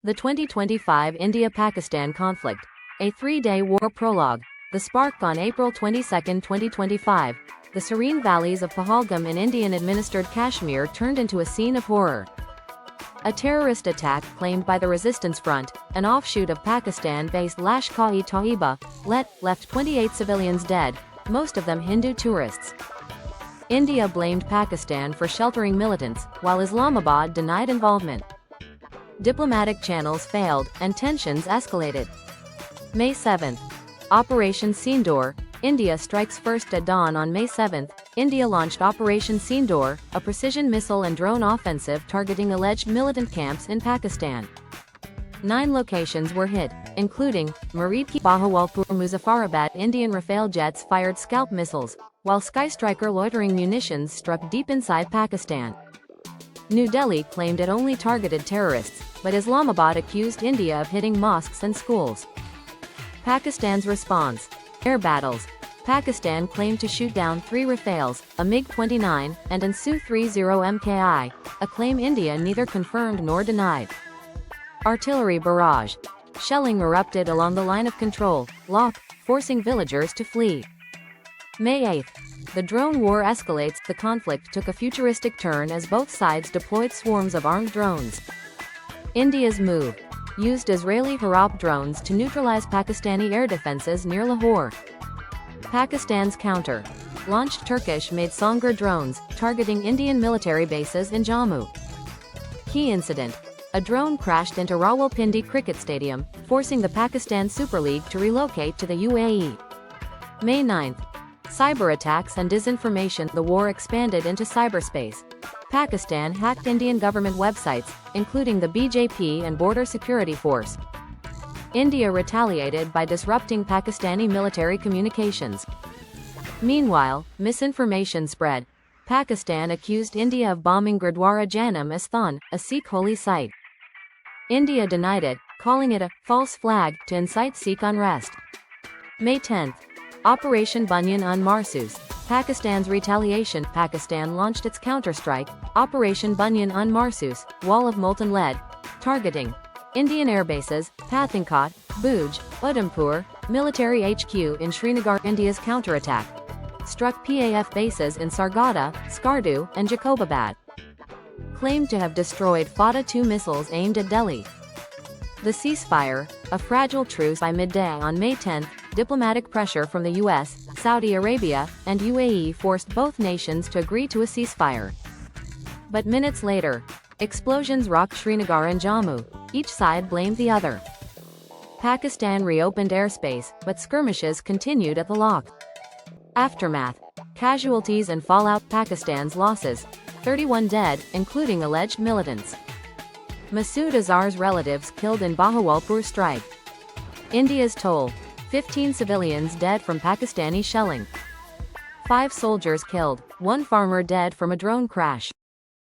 The 2025 India-Pakistan conflict. A three-day war prologue. The spark on April 22, 2025. The serene valleys of Pahalgam in Indian-administered Kashmir turned into a scene of horror. A terrorist attack claimed by the Resistance Front, an offshoot of Pakistan-based Lashkar-e-Taiba, left 28 civilians dead, most of them Hindu tourists. India blamed Pakistan for sheltering militants, while Islamabad denied involvement. Diplomatic channels failed, and tensions escalated. May 7. Operation Sindoor. India strikes first at dawn on May 7. India launched Operation Sindoor, a precision missile and drone offensive targeting alleged militant camps in Pakistan. 9 locations were hit, including Maribki, Bahawalpur, Muzaffarabad. Indian Rafale jets fired scalp missiles, while Skystriker loitering munitions struck deep inside Pakistan. New Delhi claimed it only targeted terrorists, but Islamabad accused India of hitting mosques and schools. Pakistan's response. Air battles. Pakistan claimed to shoot down 3 Rafales, a MiG-29, and an Su-30 Mki, a claim India neither confirmed nor denied. Artillery barrage. Shelling erupted along the line of control, forcing villagers to flee. May 8. The drone war escalates. The conflict took a futuristic turn as both sides deployed swarms of armed drones. India's move. Used Israeli Harop drones to neutralize Pakistani air defenses near Lahore. Pakistan's counter. Launched Turkish-made Songar drones, targeting Indian military bases in Jammu. Key incident. A drone crashed into Rawalpindi Cricket Stadium, forcing the Pakistan Super League to relocate to the UAE. May 9. Cyberattacks and disinformation. The war expanded into cyberspace. Pakistan hacked Indian government websites, including the BJP and Border Security Force. India retaliated by disrupting Pakistani military communications. Meanwhile, misinformation spread. Pakistan accused India of bombing Gurdwara Janam Asthan, a Sikh holy site. India denied it, calling it a false flag to incite Sikh unrest. May 10. Operation Bunyan-un-Marsoos. Pakistan's retaliation. Pakistan launched its counterstrike, Operation Bunyan-un-Marsoos, Wall of Molten Lead, targeting Indian airbases, Pathankot, Bhuj, Udhampur, military HQ in Srinagar. India's counterattack struck PAF bases in Sargodha, Skardu, and Jacobabad. Claimed to have destroyed Fateh-2 missiles aimed at Delhi. The ceasefire, a fragile truce. By midday on May 10, diplomatic pressure from the US, Saudi Arabia, and UAE forced both nations to agree to a ceasefire. But minutes later, explosions rocked Srinagar and Jammu. Each side blamed the other. Pakistan reopened airspace, but skirmishes continued at the lock. Aftermath. Casualties and fallout. Pakistan's losses. 31 dead, including alleged militants. Masood Azhar's relatives killed in Bahawalpur strike. India's toll. 15 civilians dead from Pakistani shelling. 5 soldiers killed, 1 farmer dead from a drone crash.